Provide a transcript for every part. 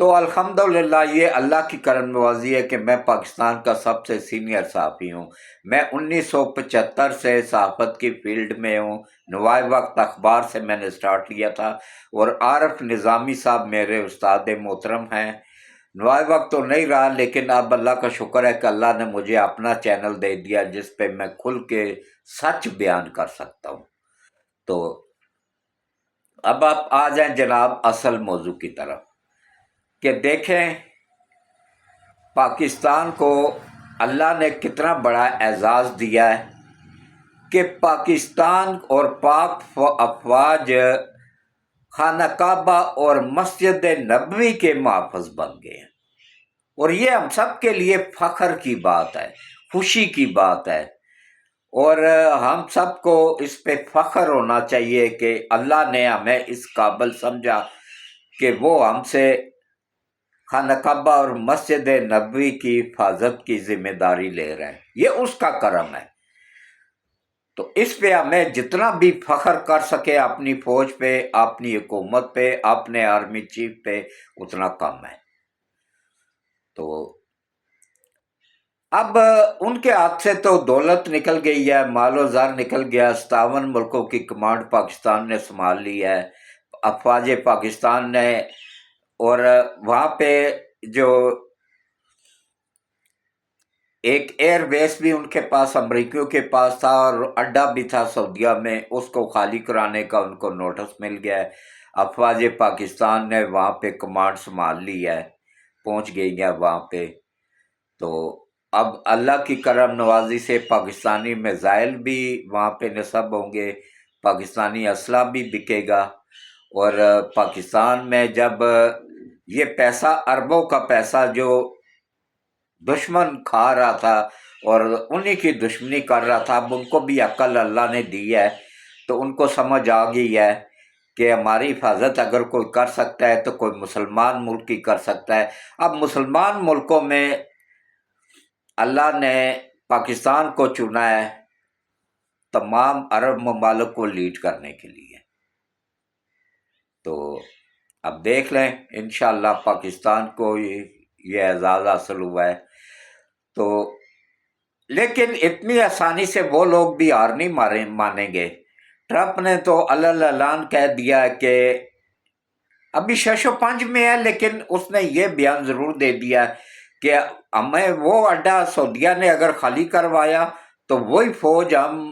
تو الحمدللہ یہ اللہ کی کرم نوازی ہے کہ میں پاکستان کا سب سے سینئر صحافی ہوں۔ میں 1975 سے صحافت کی فیلڈ میں ہوں۔ نوائے وقت اخبار سے میں نے سٹارٹ کیا تھا، اور عارف نظامی صاحب میرے استاد محترم ہیں۔ نوائے وقت تو نہیں رہا، لیکن اب اللہ کا شکر ہے کہ اللہ نے مجھے اپنا چینل دے دیا جس پہ میں کھل کے سچ بیان کر سکتا ہوں۔ تو اب آپ آ جائیں جناب اصل موضوع کی طرف، کہ دیکھیں پاکستان کو اللہ نے کتنا بڑا اعزاز دیا ہے کہ پاکستان اور پاک افواج خانہ کعبہ اور مسجد نبوی کے محافظ بن گئے ہیں، اور یہ ہم سب کے لیے فخر کی بات ہے، خوشی کی بات ہے، اور ہم سب کو اس پہ فخر ہونا چاہیے کہ اللہ نے ہمیں اس قابل سمجھا کہ وہ ہم سے خانہ کعبہ اور مسجد نبوی کی حفاظت کی ذمہ داری لے رہے ہیں۔ یہ اس کا کرم ہے، تو اس پہ ہمیں جتنا بھی فخر کر سکے اپنی فوج پہ، اپنی حکومت پہ، اپنے آرمی چیف پہ، اتنا کم ہے۔ تو اب ان کے ہاتھ سے تو دولت نکل گئی ہے، مال و زر نکل گیا، 57 ملکوں کی کمانڈ پاکستان نے سنبھال لی ہے، افواج پاکستان نے، اور وہاں پہ جو ایک ایئر بیس بھی ان کے پاس امریکیوں کے پاس تھا، اور اڈا بھی تھا سعودیہ میں، اس کو خالی کرانے کا ان کو نوٹس مل گیا ہے۔ افواج پاکستان نے وہاں پہ کمانڈ سنبھال لی ہے، پہنچ گئی ہے وہاں پہ۔ تو اب اللہ کی کرم نوازی سے پاکستانی میزائل بھی وہاں پہ نصب ہوں گے، پاکستانی اسلحہ بھی بکے گا، اور پاکستان میں جب یہ پیسہ، اربوں کا پیسہ جو دشمن کھا رہا تھا اور انہی کی دشمنی کر رہا تھا، اب ان کو بھی عقل اللہ نے دی ہے، تو ان کو سمجھ آ گئی ہے کہ ہماری حفاظت اگر کوئی کر سکتا ہے تو کوئی مسلمان ملک ہی کر سکتا ہے۔ اب مسلمان ملکوں میں اللہ نے پاکستان کو چنا ہے تمام عرب ممالک کو لیڈ کرنے کے لیے۔ تو اب دیکھ لیں انشاءاللہ پاکستان کو یہ اعزاز حاصل ہوا ہے۔ تو لیکن اتنی آسانی سے وہ لوگ بھی ہار نہیں مانیں گے۔ ٹرمپ نے تو اعلان کہہ دیا کہ ابھی 605 میں ہے، لیکن اس نے یہ بیان ضرور دے دیا کہ ہمیں وہ اڈا سعودیہ نے اگر خالی کروایا تو وہی فوج ہم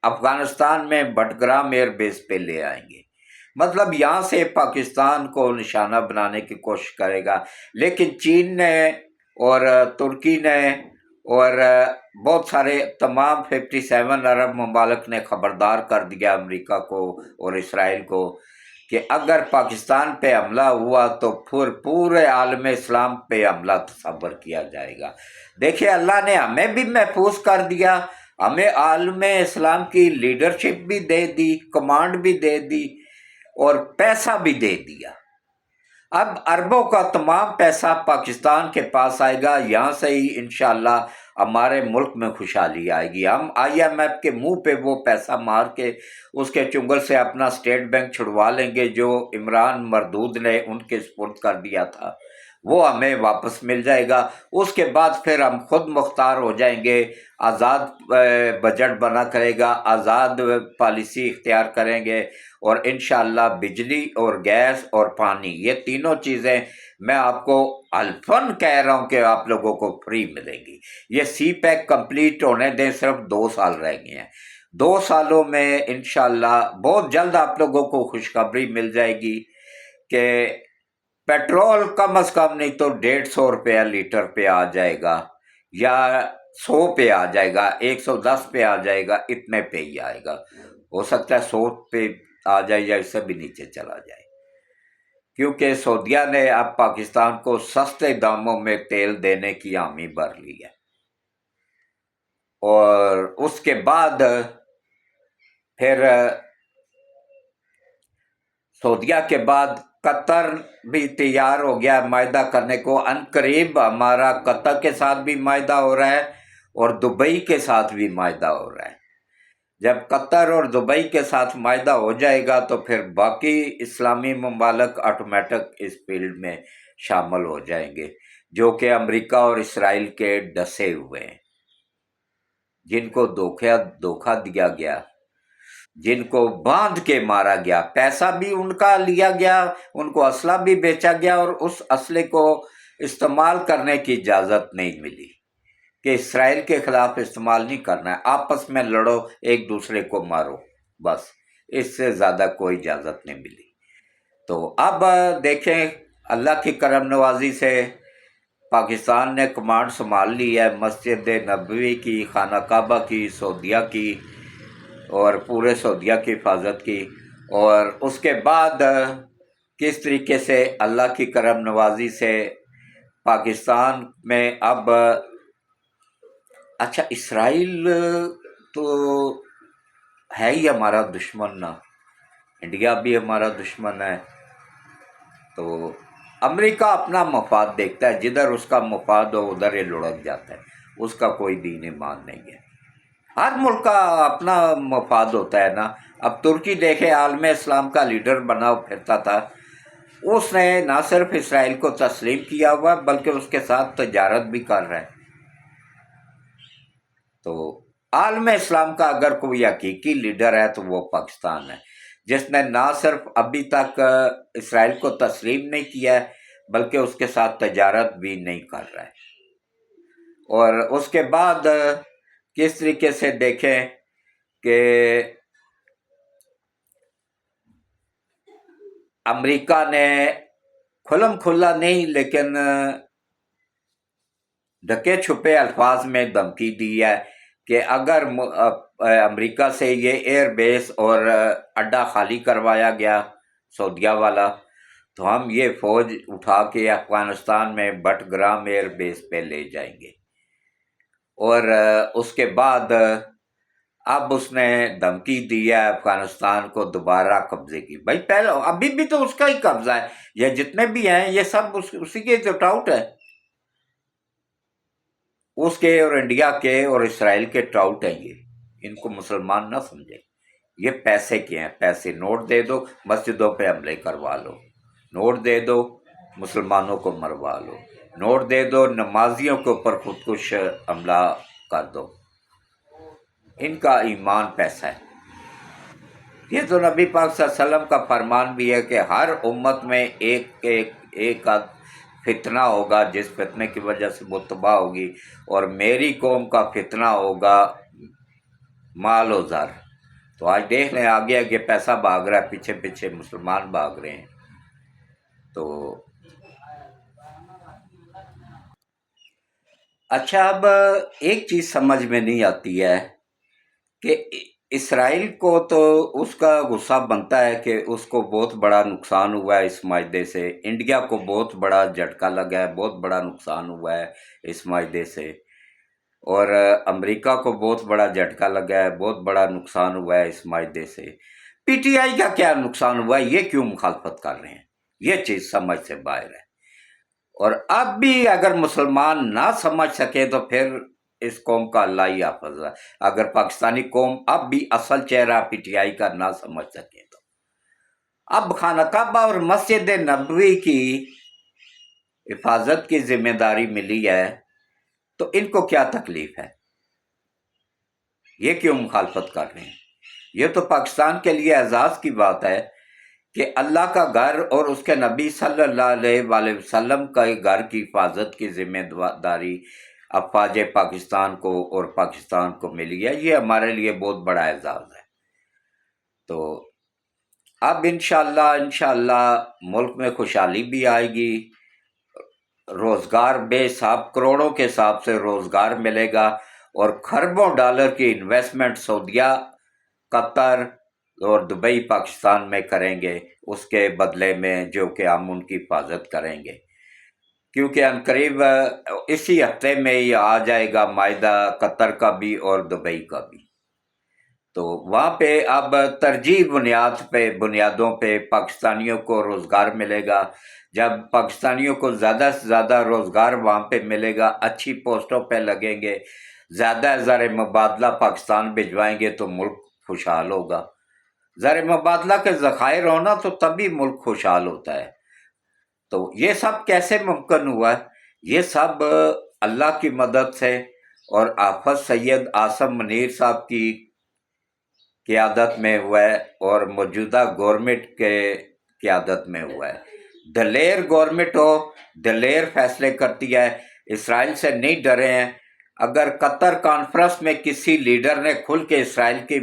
افغانستان میں بٹگرام ایئر بیس پہ لے آئیں گے۔ مطلب یہاں سے پاکستان کو نشانہ بنانے کی کوشش کرے گا، لیکن چین نے اور ترکی نے اور بہت سارے تمام 57 عرب ممالک نے خبردار کر دیا امریکہ کو اور اسرائیل کو کہ اگر پاکستان پہ حملہ ہوا تو پھر پورے عالم اسلام پہ حملہ تصور کیا جائے گا۔ دیکھیں اللہ نے ہمیں بھی محفوظ کر دیا، ہمیں عالم اسلام کی لیڈرشپ بھی دے دی، کمانڈ بھی دے دی، اور پیسہ بھی دے دیا۔ اب اربوں کا تمام پیسہ پاکستان کے پاس آئے گا، یہاں سے ہی انشاءاللہ ہمارے ملک میں خوشحالی آئے گی۔ ہم IMF کے منہ پہ وہ پیسہ مار کے اس کے چنگل سے اپنا اسٹیٹ بینک چھڑوا لیں گے جو عمران مردود نے ان کے سپرد کر دیا تھا، وہ ہمیں واپس مل جائے گا۔ اس کے بعد پھر ہم خود مختار ہو جائیں گے، آزاد بجٹ بنا کرے گا، آزاد پالیسی اختیار کریں گے، اور انشاءاللہ بجلی اور گیس اور پانی یہ تینوں چیزیں میں آپ کو الفن کہہ رہا ہوں کہ آپ لوگوں کو فری ملیں گی۔ یہ سی پیک کمپلیٹ ہونے دیں، صرف 2 سال رہ گئے ہیں، 2 سالوں میں انشاءاللہ بہت جلد آپ لوگوں کو خوشخبری مل جائے گی کہ پیٹرول کم از کم نہیں تو 150 روپیہ لیٹر پہ آ جائے گا، یا 100 پہ آ جائے گا، 110 پہ آ جائے گا، اتنے پہ ہی آئے گا۔ ہو سکتا ہے 100 پہ آ جائے یا اس سے بھی نیچے چلا جائے، کیونکہ سعودیہ نے اب پاکستان کو سستے داموں میں تیل دینے کی حامی بھر لی ہے۔ اور اس کے بعد پھر سعودیہ کے بعد قطر بھی تیار ہو گیا معاہدہ کرنے کو۔ عنقریب ہمارا قطر کے ساتھ بھی معاہدہ ہو رہا ہے اور دبئی کے ساتھ بھی معاہدہ ہو رہا ہے۔ جب قطر اور دبئی کے ساتھ معاہدہ ہو جائے گا تو پھر باقی اسلامی ممالک آٹومیٹک اس فیلڈ میں شامل ہو جائیں گے، جو کہ امریکہ اور اسرائیل کے ڈسے ہوئے ہیں، جن کو دھوکہ دیا گیا، جن کو باندھ کے مارا گیا، پیسہ بھی ان کا لیا گیا، ان کو اسلحہ بھی بیچا گیا، اور اس اسلحے کو استعمال کرنے کی اجازت نہیں ملی کہ اسرائیل کے خلاف استعمال نہیں کرنا ہے، آپس میں لڑو، ایک دوسرے کو مارو، بس اس سے زیادہ کوئی اجازت نہیں ملی۔ تو اب دیکھیں، اللہ کی کرم نوازی سے پاکستان نے کمانڈ سنبھال لی ہے مسجد نبوی کی، خانہ کعبہ کی، سعودیہ کی، اور پورے سعودیہ کی حفاظت کی، اور اس کے بعد کس طریقے سے اللہ کی کرم نوازی سے پاکستان میں اب اچھا اسرائیل تو ہے ہی ہمارا دشمن نا، انڈیا بھی ہمارا دشمن ہے، تو امریکہ اپنا مفاد دیکھتا ہے، جدھر اس کا مفاد ہو ادھر یہ لڑک جاتا ہے، اس کا کوئی دین ایمان نہیں ہے، ہر ملک کا اپنا مفاد ہوتا ہے نا۔ اب ترکی دیکھے، عالم اسلام کا لیڈر بنا پھرتا تھا، اس نے نہ صرف اسرائیل کو تسلیم کیا ہوا بلکہ اس کے ساتھ تجارت بھی کر رہا ہے۔ تو عالم اسلام کا اگر کوئی حقیقی لیڈر ہے تو وہ پاکستان ہے، جس نے نہ صرف ابھی تک اسرائیل کو تسلیم نہیں کیا ہے بلکہ اس کے ساتھ تجارت بھی نہیں کر رہا ہے۔ اور اس کے بعد کس طریقے سے دیکھیں کہ امریکہ نے کھلم کھلا نہیں لیکن ڈھکے چھپے الفاظ میں دھمکی دی ہے کہ اگر امریکہ سے یہ ایئر بیس اور اڈا خالی کروایا گیا سعودیہ والا تو ہم یہ فوج اٹھا کے افغانستان میں بٹ گرام ایئر بیس پہ لے جائیں گے، اور اس کے بعد اب اس نے دھمکی دی ہے افغانستان کو دوبارہ قبضے کی۔ بھائی پہلے ابھی بھی تو اس کا ہی قبضہ ہے، یہ جتنے بھی ہیں یہ سب اسی کے تو ٹاؤٹ ہے، اس کے اور انڈیا کے اور اسرائیل کے ٹراؤٹ ہیں یہ، ان کو مسلمان نہ سمجھے، یہ پیسے کے ہیں، پیسے نوٹ دے دو مسجدوں پہ حملے کروا لو، نوٹ دے دو مسلمانوں کو مروا لو، نوٹ دے دو نمازیوں کے اوپر خودکش حملہ کر دو، ان کا ایمان پیسہ ہے۔ یہ تو نبی پاک صلی اللہ علیہ وسلم کا فرمان بھی ہے کہ ہر امت میں ایک آدھ فتنہ ہوگا جس فتنے کی وجہ سے وہ تباہ ہوگی، اور میری قوم کا فتنہ ہوگا مال و زر۔ تو آج دیکھ لیں آگے آگے پیسہ بھاگ رہا ہے، پیچھے پیچھے مسلمان بھاگ رہے ہیں۔ تو اچھا، اب ایک چیز سمجھ میں نہیں آتی ہے کہ اسرائیل کو تو اس کا غصہ بنتا ہے کہ اس کو بہت بڑا نقصان ہوا ہے اس معاہدے سے، انڈیا کو بہت بڑا جھٹکا لگا ہے، بہت بڑا نقصان ہوا ہے اس معاہدے سے، اور امریکہ کو بہت بڑا جھٹکا لگا ہے، بہت بڑا نقصان ہوا ہے اس معاہدے سے۔ پی ٹی آئی کا کیا نقصان ہوا ہے؟ یہ کیوں مخالفت کر رہے ہیں؟ یہ چیز سمجھ سے باہر ہے، اور اب بھی اگر مسلمان نہ سمجھ سکے تو پھر اس قوم کا اللہ ہی حافظ ہے۔ اگر پاکستانی قوم اب بھی اصل چہرہ پی ٹی آئی کا نہ سمجھ سکے تو اب خانہ کعبہ اور مسجد نبوی کی حفاظت کی ذمہ داری ملی ہے تو ان کو کیا تکلیف ہے؟ یہ کیوں مخالفت کر رہے ہیں؟ یہ تو پاکستان کے لیے اعزاز کی بات ہے کہ اللہ کا گھر اور اس کے نبی صلی اللہ علیہ وآلہ وسلم کا گھر کی حفاظت کی ذمہ داری افواج پاکستان کو اور پاکستان کو ملی ہے، یہ ہمارے لیے بہت بڑا اعزاز ہے۔ تو اب انشاءاللہ ملک میں خوشحالی بھی آئے گی، روزگار بے حساب کروڑوں کے حساب سے روزگار ملے گا، اور کھربوں ڈالر کی انویسٹمنٹ سعودیہ، قطر اور دبئی پاکستان میں کریں گے اس کے بدلے میں، جو کہ ہم ان کی حفاظت کریں گے، کیونکہ عنقریب اسی ہفتے میں ہی آ جائے گا معاہدہ قطر کا بھی اور دبئی کا بھی۔ تو وہاں پہ اب ترجیح بنیادوں پہ پاکستانیوں کو روزگار ملے گا۔ جب پاکستانیوں کو زیادہ سے زیادہ روزگار وہاں پہ ملے گا، اچھی پوسٹوں پہ لگیں گے، زیادہ زر مبادلہ پاکستان بھجوائیں گے تو ملک خوشحال ہوگا۔ زر مبادلہ کے ذخائر ہونا تو تبھی ملک خوشحال ہوتا ہے۔ تو یہ سب کیسے ممکن ہوا ہے؟ یہ سب اللہ کی مدد سے اور آفت سید آصم منیر صاحب کی قیادت میں ہوا ہے اور موجودہ گورنمنٹ کے قیادت میں ہوا ہے۔ دلیر گورنمنٹ ہو، دلیر فیصلے کرتی ہے، اسرائیل سے نہیں ڈرے ہیں۔ اگر قطر کانفرنس میں کسی لیڈر نے کھل کے اسرائیل کی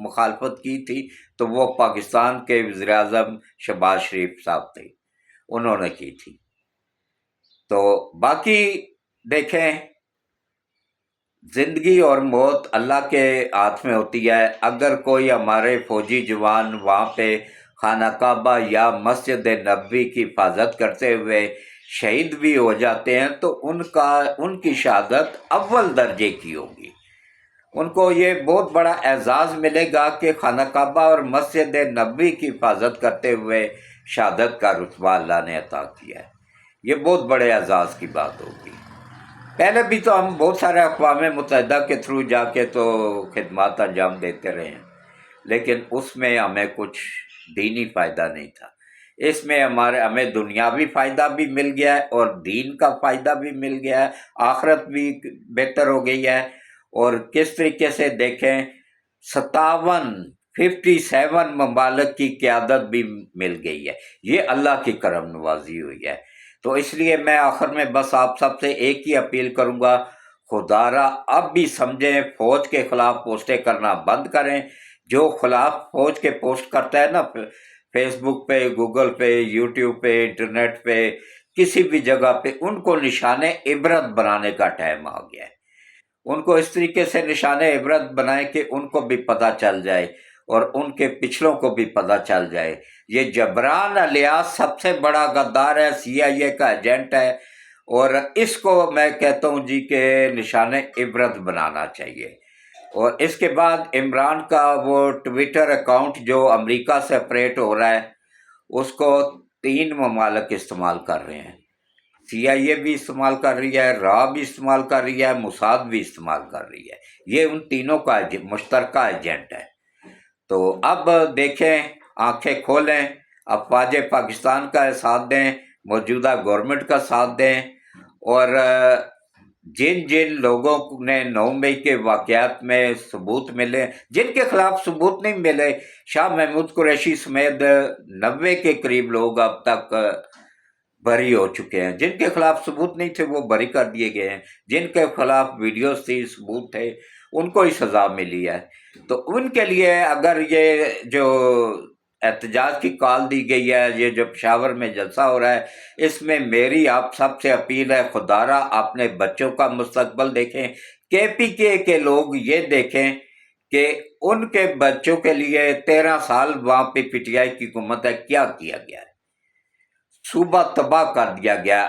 مخالفت کی تھی تو وہ پاکستان کے وزیر اعظم شہباز شریف صاحب تھے، انہوں نے کی تھی۔ تو باقی دیکھیں، زندگی اور موت اللہ کے ہاتھ میں ہوتی ہے۔ اگر کوئی ہمارے فوجی جوان وہاں پہ خانہ کعبہ یا مسجد نبوی کی حفاظت کرتے ہوئے شہید بھی ہو جاتے ہیں تو ان کی شہادت اول درجے کی ہوگی۔ ان کو یہ بہت بڑا اعزاز ملے گا کہ خانہ کعبہ اور مسجد نبوی کی حفاظت کرتے ہوئے شہادت کا رتبہ اللہ نے عطا کیا ہے۔ یہ بہت بڑے اعزاز کی بات ہوگی۔ پہلے بھی تو ہم بہت سارے اقوام متحدہ کے تھرو جا کے تو خدمات انجام دیتے رہے ہیں، لیکن اس میں ہمیں کچھ دینی فائدہ نہیں تھا۔ اس میں ہمیں دنیاوی فائدہ بھی مل گیا ہے اور دین کا فائدہ بھی مل گیا ہے، آخرت بھی بہتر ہو گئی ہے۔ اور کس طریقے سے دیکھیں، 57 ممالک کی قیادت بھی مل گئی ہے۔ یہ اللہ کی کرم نوازی ہوئی ہے۔ تو اس لیے میں آخر میں بس آپ سب سے ایک ہی اپیل کروں گا، خدا را اب بھی سمجھیں، فوج کے خلاف پوسٹیں کرنا بند کریں۔ جو خلاف فوج کے پوسٹ کرتا ہے نا، فیس بک پہ، گوگل پہ، یوٹیوب پہ، انٹرنیٹ پہ، کسی بھی جگہ پہ، ان کو نشان عبرت بنانے کا ٹائم آ گیا ہے۔ ان کو اس طریقے سے نشان عبرت بنائیں کہ ان کو بھی پتہ چل جائے اور ان کے پچھلوں کو بھی پتہ چل جائے۔ یہ جبران الیاس سب سے بڑا غدار ہے، CIA کا ایجنٹ ہے، اور اس کو میں کہتا ہوں جی کہ نشان عبرت بنانا چاہیے۔ اور اس کے بعد عمران کا وہ ٹویٹر اکاؤنٹ جو امریکہ سے آپریٹ ہو رہا ہے، اس کو 3 ممالک استعمال کر رہے ہیں۔ CIA بھی استعمال کر رہی ہے، را بھی استعمال کر رہی ہے، موساد بھی استعمال کر رہی ہے۔ یہ ان تینوں کا مشترکہ ایجنٹ ہے۔ تو اب دیکھیں، آنکھیں کھولیں، افواج پاکستان کا ساتھ دیں، موجودہ گورنمنٹ کا ساتھ دیں، اور جن جن لوگوں نے 9 مئی کے واقعات میں ثبوت ملے، جن کے خلاف ثبوت نہیں ملے، شاہ محمود قریشی سمیت 90 کے قریب لوگ اب تک بری ہو چکے ہیں۔ جن کے خلاف ثبوت نہیں تھے وہ بری کر دیے گئے ہیں، جن کے خلاف ویڈیوز تھی، ثبوت تھے، ان کو ہی سزا ملی ہے۔ تو ان کے لیے اگر یہ جو احتجاج کی کال دی گئی ہے، یہ جو پشاور میں جلسہ ہو رہا ہے، اس میں میری آپ سب سے اپیل ہے، خدا را اپنے بچوں کا مستقبل دیکھیں۔ KPK کے لوگ یہ دیکھیں کہ ان کے بچوں کے لیے 13 سال وہاں پہ PTI کی حکومت ہے، کیا کیا گیا ہے۔ صوبہ تباہ کر دیا گیا۔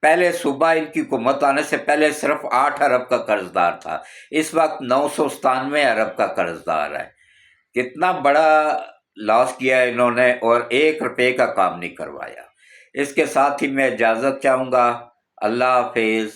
پہلے صوبہ ان کی حکومت آنے سے پہلے صرف 8 ارب کا قرض دار تھا، اس وقت 997 ارب کا قرض دار ہے۔ کتنا بڑا لاس کیا ہے انہوں نے، اور 1 روپے کا کام نہیں کروایا۔ اس کے ساتھ ہی میں اجازت چاہوں گا۔ اللہ حافظ۔